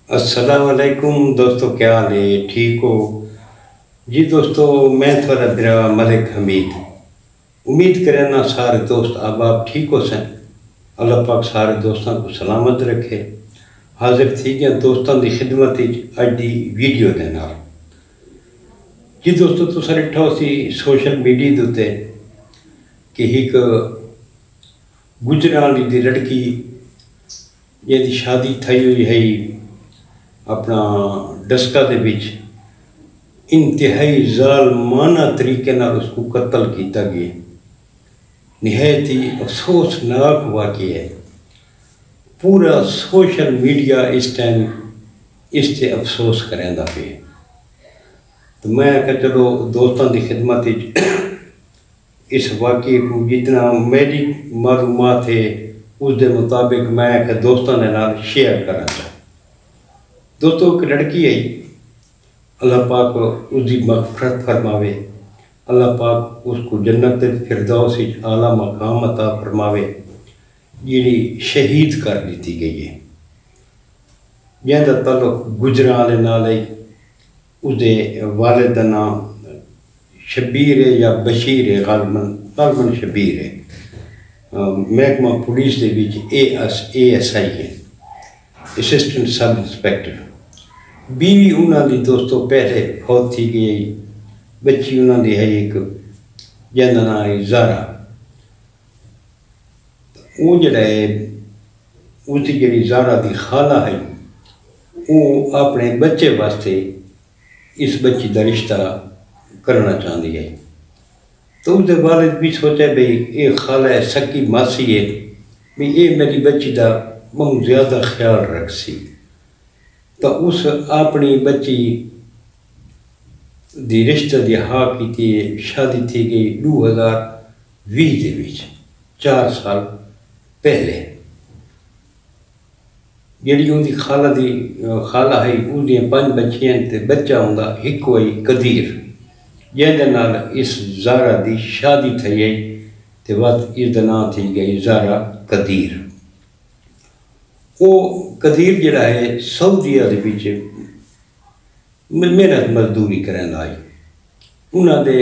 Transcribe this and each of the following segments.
السلام علیکم دوستو، کیا حال ہے؟ ٹھیک ہو جی دوستو؟ میں تھوڑا برا ملک حمید امید کرنا سارے دوست آپ ٹھیک ہو سن۔ اللہ پاک سارے دوستوں کو سلامت رکھے۔ حاضر تھی گیا دوستوں کی خدمت اج دی ویڈیو دے نال۔ جی دوستو، تساں ڈٹھا ہو سی سوشل میڈیا دے تے کہ ایک گجران دی لڑکی جہی شادی تھئی ہوئی ہے اپنا ڈسکا دے وچ انتہائی ظالمانہ طریقے نال اس کو قتل کیتا گیا۔ نہایت ہی افسوسناک واقعہ ہے۔ پورا سوشل میڈیا اس ٹائم اس سے افسوس کریندا پیا۔ تو میں کہ چلو دوستوں کی خدمت اس واقعے کو جتنا میری معلومات ہے اس دے مطابق میں کہ دوستوں نے نال شیئر کرنا چاہتا۔ دوستو، ایک لڑکی آئی، اللہ پاک اس کی مغفرت فرماوے، اللہ پاک اس کو جنت فردوس اعلیٰ مقام عطا فرماوے، جیڑی شہید کر دیتی گئی ہے، جن کا تعلق گجران دے نال ہے۔ اس دے والد کا نام شبیر ہے یا بشیر ہے، غالباً شبیر ہے۔ محکمہ پولیس دے وچ ASI ہے، اسسٹنٹ سب انسپیکٹر۔ بیوی انہوں دی دوستو پہلے فوت تھی گئی، بچی انہوں دی ہے ایک جن کا نام ہے زارا۔ وہ جڑا ہے اس کی جڑی زارا دی خالہ ہے، وہ اپنے بچے واسطے اس بچی کا رشتہ کرنا چاہتی ہے۔ تو اس دے والد بھی سوچے بھئی یہ خالہ ہے، سکی ماسی ہے، بھی یہ میری بچی کا بہت زیادہ خیال رکھ سی۔ تو اس اپنی بچی دی رشتہ دی ہاں کی شادی تھی گئی 2020 دے وچ، 4 سال پہلے۔ جیڑی ان کی خالہ ہے، اس دیا 5 بچیاں تے بچہ ہوندا ایک ہوئی قدیر، جن دے نال اس زارا دی شادی تھی گئی تے وقت اس دا نام تھی گئی زارا قدیر۔ وہ قدیر جڑا ہے سعودیہ دے وچ محنت مزدوری کرن آئی۔ انہاں دے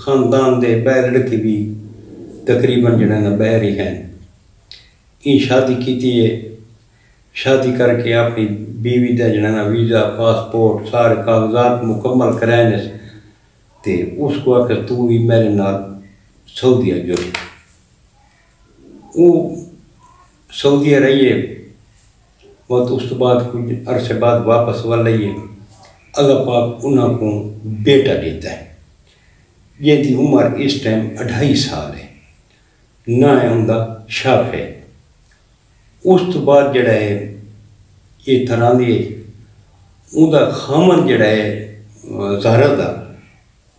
خاندان دے بہر لڑکے بھی تقریباً جڑا نا بہر ہی ہیں۔ این شادی کیتی ہے، شادی کر کے اپنی بیوی دا جڑا نا ویزا پاسپورٹ سارے کاغذات مکمل کرائے تے اس کو آکر تو بھی میرے نال سعودیہ جو۔ وہ سعودیہ رہی ہے، بہت اس تو بعد کچھ عرصے بعد واپس وال لئیے۔ اللہ پاک انہوں کو بیٹا دیتا ہے، یہ دی عمر اس ٹائم 2.5 سال ہے، نہ ہے اندہ شاف ہے۔ اس تو بعد جڑا ہے یہ طرح دی اندہ خامن جڑا ہے زہرہ دا،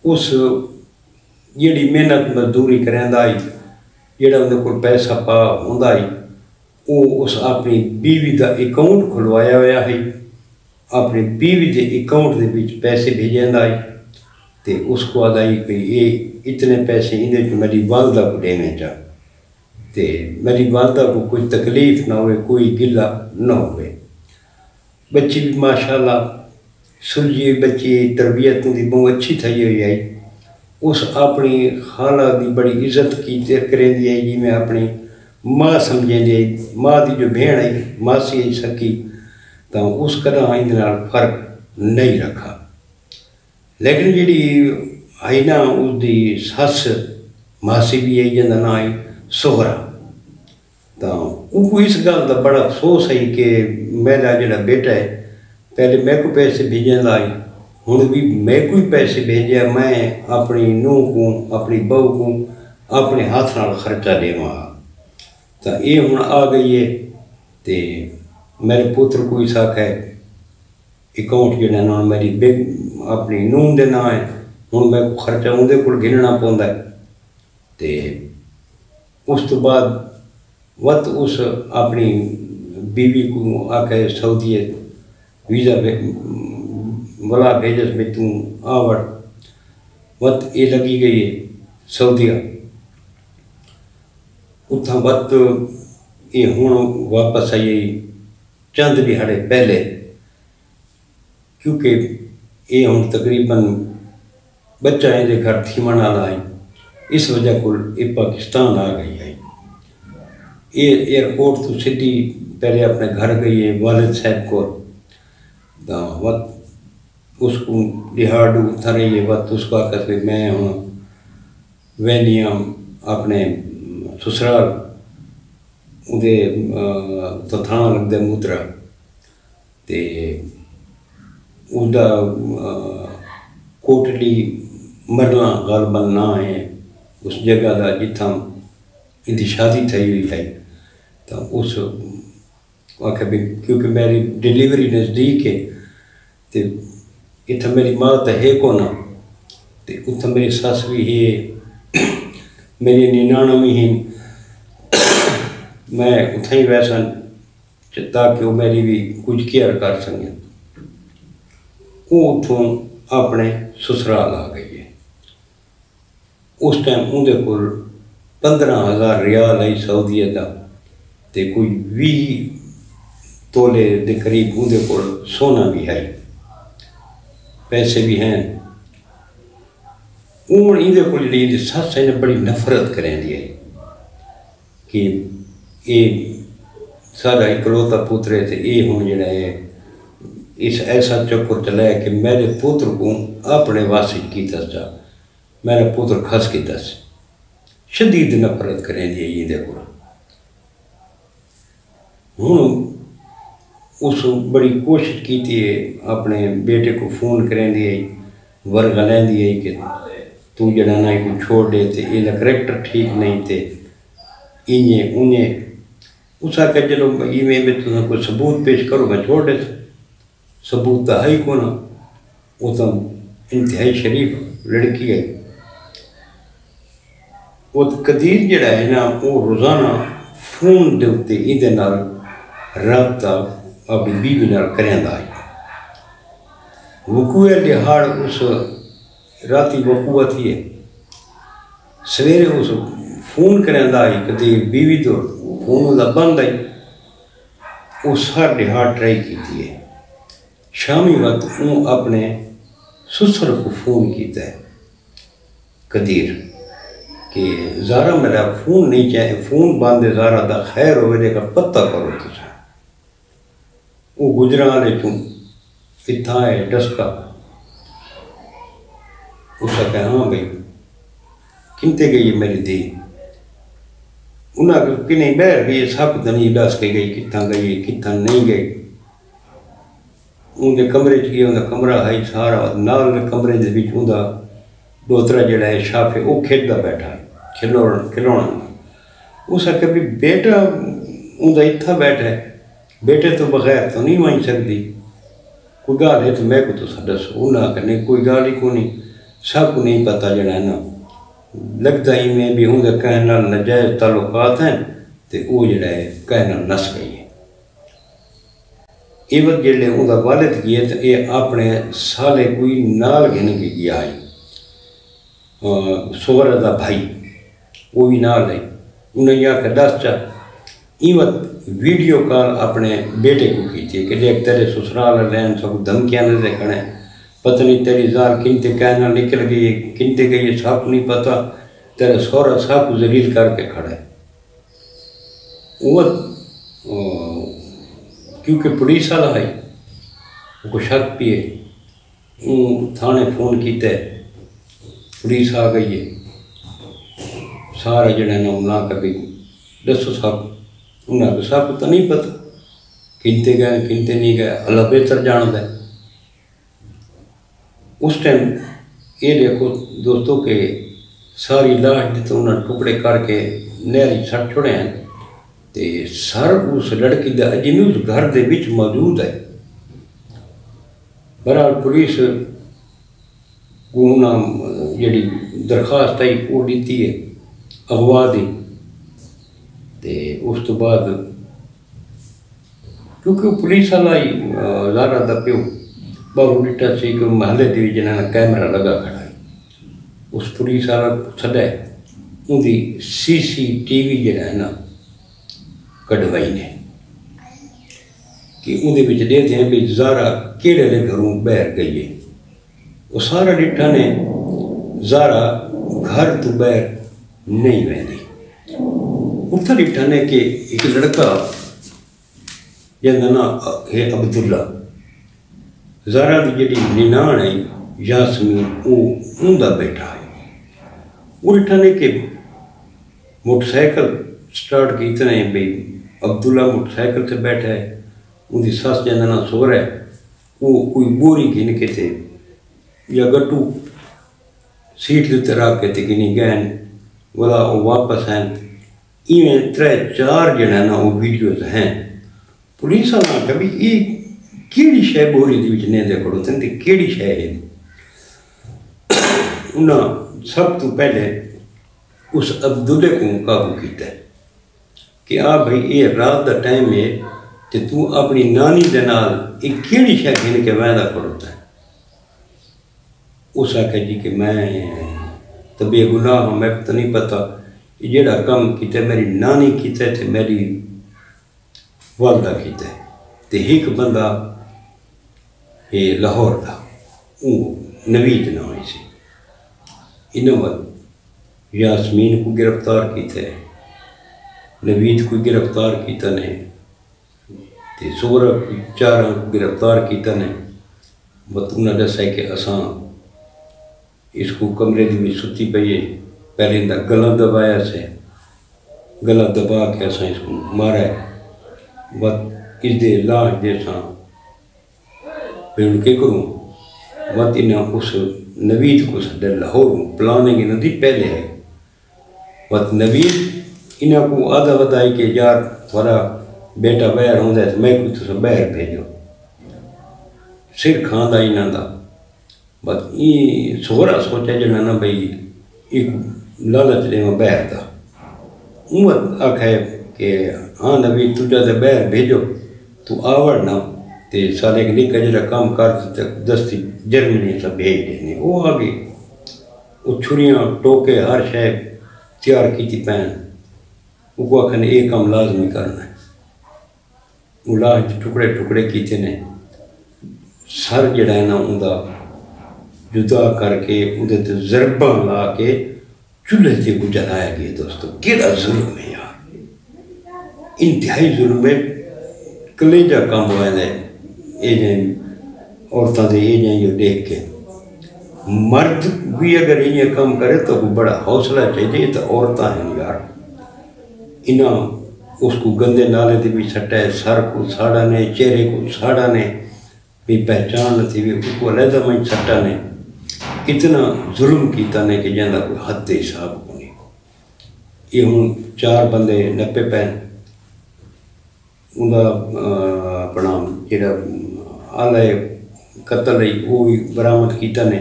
اس جڑی محنت مزدوری کریں دا آئی، جڑا اندہ کوئی پیسہ پا اندہ آئی، وہ اس اپنی بیوی دا اکاؤنٹ کھلوایا ہویا ہے، اپنی بیوی دے اکاؤنٹ دے وچ پیسے بھیجیں دا آئی، تے اس کو آدھائی کہ یہ اتنے پیسے اندھے کو میری والدہ کو دینے چاہ، تے میری والدہ کو کوئی تکلیف نہ ہوئے، کوئی گلہ نہ ہوئے۔ بچی بھی ماشاءاللہ سلجھی بچی، تربیت دی بہت اچھی تھی ہوئی آئی۔ اس اپنی خالہ دی بڑی عزت کی کریں دی آئی، جی میں اپنی ماں سمجھیں دی آئی، ماں دی جو بھین آئی، ماسی آئی سکی، تو اس کا نام اندھنال فرق نہیں رکھا۔ لیکن جیڑی آئی نا اس دی سس ماسی بھی آئی جن نام آئی سہرا، تو ان کو اس گل دا بڑا افسوس ہے کہ میرا جڑا بیٹا ہے پہلے میں کو پیسے بھیجیں دا آئی، ہوں بھی میں کوئی پیسے بھیجیا، میں اپنی نوہ کو اپنی بہو کو اپنے ہاتھ نال خرچہ دے وہاں۔ تو یہ ہوں آ گئی ہے، تے میرے پوتر کو اس آکھ ہے اکاؤنٹ جڑا نا میری اپنی نوہ دے نام ہے، ہوں میں کو خرچہ اندے کو گھننا پوندا ہے۔ تے اس تو بعد وقت اس اپنی بیوی کو آکے سعودیہ ویزا ولا بھیجس میں تم آوڑ، وقت یہ لگی گئی ہے سعودیہ۔ اتھا وقت یہ ہوں واپس آئی چند دہاڑے پہلے کیونکہ یہ ہوں تقریباً بچہ یہ گھر تھیمن والا ہے، اس وجہ کو یہ پاکستان آ گئی ہے۔ یہ ایئرپورٹ تو سیدھی پہلے اپنے گھر گئی ہے والد صاحب کو، وقت اس کو دہاڑ اتھا رہی ہے، وقت اس کو آکر سے میں ہوں وینیاں اپنے سسرال اندے تو تھانا لگ دے موترا تے اس دا کوٹلی مرلا غالباً نہ ہے اس جگہ دا جتھاں ان کی شادی تھی ہوئی ہے، تو اس آخر بھی کیونکہ میری ڈیلیوری نزدیک ہے تو اتنا میری ماں تو ہے کو نا، تو اتنا میری ساس بھی ہے، میری نینانا بھی ہیں، میں اتنا ہی ویسا تاکہ وہ میری بھی کچھ کیئر کر سکیں۔ وہ اتوں اپنے سسرال آ گئی ہے۔ اس ٹائم اندر کو 15,000 ریال آئی سعودیہ دا، تے کوئی 20 تولے دے قریب اندر کو سونا بھی ہے، پیسے بھی ہیں۔ اون اندر کو جی سس سے بڑی نفرت کریں دی ہے کہ یہ سارا اکلوتا پوترے تھے، یہ ہوں جڑا ہے اس ایسا چکر چلایا کہ میرے پوتر کو اپنے واسط کی دس جا، میرا پوتر کھس کی دس، شدید نفرت کریں دی ہے یہ دیکھو۔ ہوں اس بڑی کوشش کی تھی اپنے بیٹے کو فون کریں دی ہے، ورگا لین دی ہے کہ تو جڑا نہ کو چھوڑ دے تے یہ کریکٹر ٹھیک نہیں تے انہیں انہیں اس آکے چلو ای میں تو کوئی ثبوت پیش کرو، میں چھوڑ دے ثبوت تو ہے ہی کو نا، وہ تو انتہائی شریف لڑکی ہے۔ وہ قدیر جڑا ہے نا وہ روزانہ فون دے اتے ایندے نال رابطہ اپنی بیوی نال کریں دا ہے۔ وقوع دہاڑ اس راتی وقوع تھی ہے، سویرے اس فون کریں دا ہے قدیر بیوی تو فون دا بند ہے، اس ہر دہاڑ ٹرائی کی تھی ہے۔ شامی وقت وہ اپنے سسر کو فون کیتا ہے قدیر کہ زارا میرا فون نہیں چاہے، فون باندھے زارا دا خیر ہوئے دے کا پتہ کرو کسا۔ وہ گجران لے چون اتھا ہے ڈسکا، اس کا کہا ہاں بھئی کنتے گئی میری دی، انہاں کہ نہیں بہر گئی سب دنی ڈس کے گئی، کتھاں گئی کتھاں نہیں گئی۔ ان کے کمرے چ گیا، ان کا کمرہ ہے سارا نال کمرے دے وچ اوندا دوترا جڑا ہے شافے وہ کھیڈدا بیٹھا ہے کھلونا۔ اس آخر بھی بیٹا اوندا اتھا بیٹھا ہے، بیٹے تو بغیر تو نہیں مان سکتی، کوئی گال ہے تو میں کو تو دسو۔ انہاں آخر نہیں کوئی گال ہی کو نہیں، سب کو نہیں پتہ جڑا ہے نا، لگتا ہی میں بھی اوندا کہنے نال ناجائز تعلقات ہیں تے وہ جڑا ہے کہنے نال نس گئی ہے۔ یہ وقت جڑے اوندا والد گئے تو یہ اپنے سالے کوئی نال گھن کے گیا ہے، سورا دا بھائی وہ بھی نال ہے۔ انہیں یہ کہ دس چا یہ وقت ویڈیو کال اپنے بیٹے کو کی تھی کہ دیکھ تیرے سسرال لین سب دھمکیاں نہ دیکھنے، پتہ نہیں تیری زار کنتے کہنا نکل گئی ہے، کنتے گئی ہے صاحب نہیں پتہ، تیرے سورا صاحب کو ذلیل کر کے کھڑا ہے۔ وہ کیونکہ پولیس والا ہے وہ کو شک بھی ہے، تھانے فون کیتے پولیس آ گئی ہے، سارا جڑا نا انہاں کا بھی دسو صاحب، انہاں کو صاحب کو تو نہیں پتہ کنتے گئے کنتے نہیں گئے، اللہ بہتر جانتا ہے۔ اس ٹائم یہ دیکھو دوستوں کہ ساری لاش جتنے انہوں ٹکڑے کر کے نہری سٹ چھوڑے ہیں تے سر اس لڑکی دا جنہوں اس گھر دے وچ موجود ہے۔ بہرحال پولیس کو انہاں جڑی درخواست آئی وہ دیتی ہے اغوا دی، تے اس تو بعد کیونکہ پولیس والا ہی زارا دا پیو بہو ڈٹا سی کہ محلے دی جنہاں کیمرہ لگا کھڑا ہے، اس پولیس والا سدا ہے ان دی سی سی ٹی وی جڑا ہے نا کڈوائی نے کہ اندر دیتے ہیں بھی زارا کہڑے لے گھروں باہر گئی ہے. وہ سارا ڈٹھا نے زارا گھر تو باہر نہیں رہتی. اتنا ڈٹھا نے کہ ایک لڑکا جن کا نام ہے عبداللہ. زارا کی جی ننان ہے یاسمین وہ اندر بیٹھا ہے. وہ ڈٹھا نے کہ موٹر سائیکل سٹارٹ کی اتنا ہے بھئی عبداللہ موٹر سائیکل سے بیٹھا ہے. ان کی سس جن کا نام سور ہے وہ کوئی بوری گن کے تھے یا گٹو سیٹ کے رکھ کے گنی گئے والا وہ واپس ہیں. ایویں 3-4 جڑا نا وہ ویڈیوز ہیں. پولیس والا کہ بھی یہ کیڑی شے بوری دی وچ نیندے کھڑوتے تے کیڑی شے ہے. انہاں سب تو پہلے اس عبداللہ کو قابو کیتا ہے کہ آ بھائی یہ رات دا ٹائم ہے تے تو اپنی نانی دے نال یہ کیڑی شے گھن کے وعدہ کھڑوتا ہے. اس آکھے جی کہ میں تو بے گناہ ہوں, میں تو نہیں پتا یہ جڑا کام کیتا میری نانی کیتا ہے تے میری والدہ کیتا ہے. تے ایک بندہ یہ لاہور دا وہ نوید نام ہے سی. انہوں یاسمین کو گرفتار کیتا ہے, نوید کو گرفتار کیتا نے, تے سورہ چاروں کو گرفتار کیتا نے. بس انہوں نے دسا ہے کہ اساں اس کو کمرے دی میں ستی پئی ہے. پہلے اندر گلا دبایا سے, گلا دبا کے اساں اس کو مارا ہے. بس اس دے لاش دے ساں پھر کے کروں بس انہیں اس نوید کو سڈے لاہور پلاننگ انہوں دی پہلے ہے. بس نوید انہوں کو آدھا بتائی کہ یار تھوڑا بیٹا باہر ہوں تو میں کوئی تو باہر بھیجو سر کھانا انہوں دا. بس یہ سورا سوچا جنا نا بھائی ایک لالچ دے میں باہر دا. امت آکھے کہ ہاں نبی تجھا دے باہر بھیجو تو آوڑ نہ تے سارے کے لئے کجرہ کام کرتے دستی جرمنی سے بھیج دینے. وہ آگے وہ چھریاں ٹوکے ہر شے تیار کی تھی پہن. وہ کو آکھنے ایک کام لازمی کرنا ہے. وہ لاش ٹکڑے ٹکڑے کیتے نے, سر جڑا ہے نا اندھا جدا کر کے اندھے تے ضربہ لا کے چولہے تے کو جلایا گیا. دوستو کیڑا ظلم ہے یار, انتہائی ظلم ہے. کلیجہ کام ہوئے دے اے جائیں عورتاں دے اے جائیں جو دیکھ کے. مرد بھی اگر یہ کام کرے تو بڑا حوصلہ چاہیے. تو عورتاں ہیں یار, انہاں اس کو گندے نالے دے بھی سٹا ہے, سر کو ساڑا نے, چہرے کو ساڑا نے, بھی پہچان نہ تھی بھی اس کو علیحدہ میں سٹا نے. اتنا ظلم کیتا نے کہ جاندہ کوئی حد حساب کو نہیں. یہ ہوں 4 بندے نپے پہن انہا اپنا جڑا آلہ قتل ہے وہ بھی برآمد کیتا نے.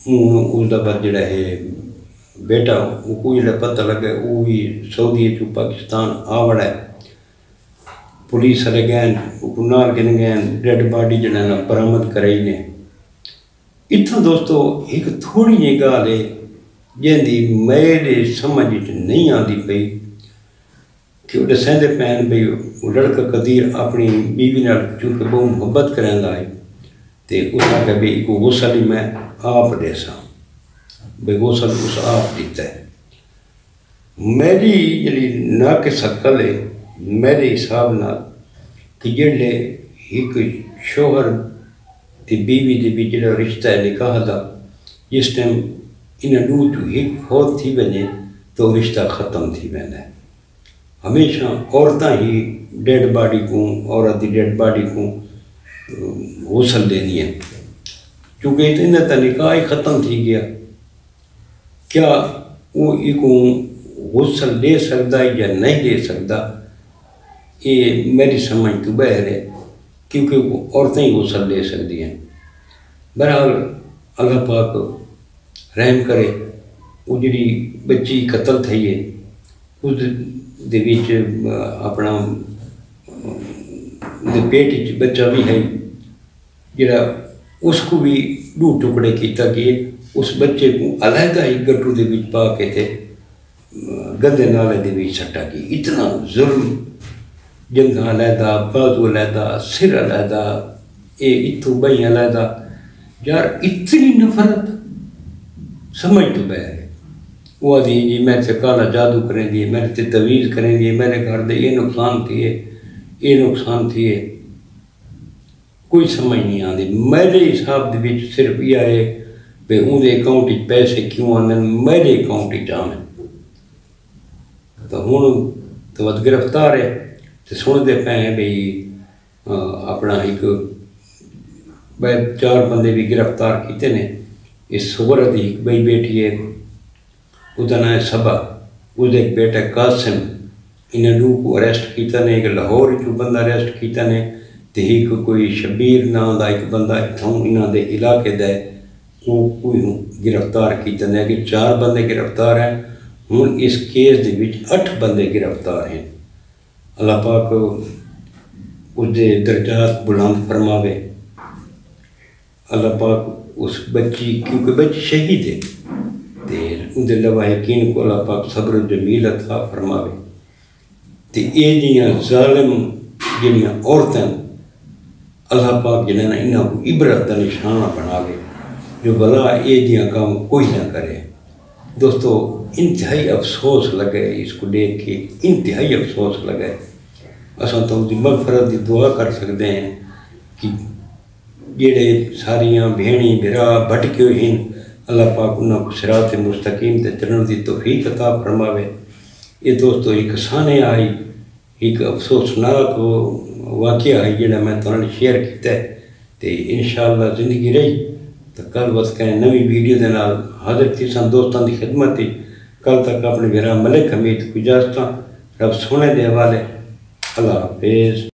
اس دا بعد جڑا ہے بیٹا وہ کوئی جڑا پتہ لگا وہ بھی سعودی چو پاکستان آوڑا ہے. پولیس والے گئے وہ کو نال کے گئے ڈیڈ باڈی جڑا نا برآمد کرائی نے. اتنا دوستو ایک تھوڑی جی گال ہے جن دی میرے سمجھ نہیں آتی پئی کہ وہ دسیں دے پہن بھئی وہ لڑکا قدیر اپنی بیوی نال چونکہ بہت محبت کریں دا ہے تے اس آگے بھی ایک غسل ہی میں آپ دے سا بھئی غسل اس آپ دیتا ہے. میری جلی ناقص عقل ہے میرے حساب نال کہ جڑے ایک شوہر تے بیوی دے بھی جڑا رشتہ ہے نکاح دا جس ٹائم انہیں دو جو ایک فوت تھی بنے تو رشتہ ختم تھی بنے. ہمیشہ عورتاں ہی ڈیڈ باڈی کو عورت دی ڈیڈ باڈی کو غسل دینی ہے چونکہ اتنا تا نکاح ہی ختم تھی گیا. کیا وہ ایک غسل دے سکتا ہے یا نہیں دے سکتا یہ میری سمجھ تو باہر ہے کیونکہ وہ عورتیں ہی غسل دے سکتی ہیں. بہرحال اللہ پاک رحم کرے. وہ جڑی بچی قتل تھی ہے اس دے وچ اپنا پیٹ بچہ بھی ہے جڑا اس کو بھی 2 ٹکڑے کیتا کہ اس بچے کو علیحدہ ہی گٹو دے وچ پا کے تھے گندے نالے دے وچ سٹا کی. اتنا ظلم جنگاں علیحدہ، بازو علیحدہ، سر علیحدہ، اتوں بہیں علیحدہ. یار اتنی نفرت سمجھ تو بہ ہے. وہ آدھی جی میرے سے کالا جادو کریں دیے، میرے سے تویز کریں دیے، میرے گھر دے یہ نقصان تھیے، یہ نقصان تھیے. کوئی سمجھ نہیں آتی. میرے حساب دے وچ صرف یہ ہے بھئی اندے اکاؤنٹ پیسے کیوں آنے میرے اکاؤنٹ آنے. تو ہوں تو گرفتار ہے تو سنتے پے ہیں بھئی اپنا ایک 4 بندے بھی گرفتار کیتے نے. اس صغرا دی ایک بئی بیٹی ہے، وہ نام ہے صبا، اس ایک بیٹا قاسم. انہیں 2 کو اریسٹ کیتا نے. ایک لاہور چو بندہ اریسٹ کیتا نے، تو ایک کوئی شبیر نام دا ایک بندہ اتھوں انہاں دے علاقے دا وہ کوئی گرفتار کیتا نے. کہ 4 بندے گرفتار ہیں. ہوں اس کیس دے وچ 8 بندے گرفتار ہیں. اللہ پاک اس دے درجات بلند فرماوے. اللہ پاک اس بچی، کیونکہ بچی شہید ہے، تو ان دے لواحقین کو اللہ پاک صبر و جمیل عطا فرماوے. تو یہ جیاں ظالم جنیاں عورتیں اللہ پاک جنہیں انہاں کو عبرت کا نشانہ بناوے جو بلا یہ جیاں کام کوئی نہ کرے. دوستو انتہائی افسوس لگے اس کو دیکھ کے، انتہائی افسوس لگے. اساں تو دی مغفرت دی دعا کر سکتے ہیں کہ جڑے ساریاں بھیڑیں بھرا بھٹکے ہوئے ہیں اللہ پاک انہاں کو صراط مستقیم تے چلن دی توفیق عطا فرماوے. یہ دوستو ایک سانے آئی، ایک افسوسناک واقعہ ہے جڑا میں تھوڑا شیئر کیتا ہے. تو انشاءاللہ زندگی رہی تو کل وقت کہیں نوی ویڈیو دے نال حاضر تھی سن دوستان دی خدمت تھی. کل تک اپنے میرا ملک حمید کو اجازت رب سونے دے حوالے. اللہ حافظ.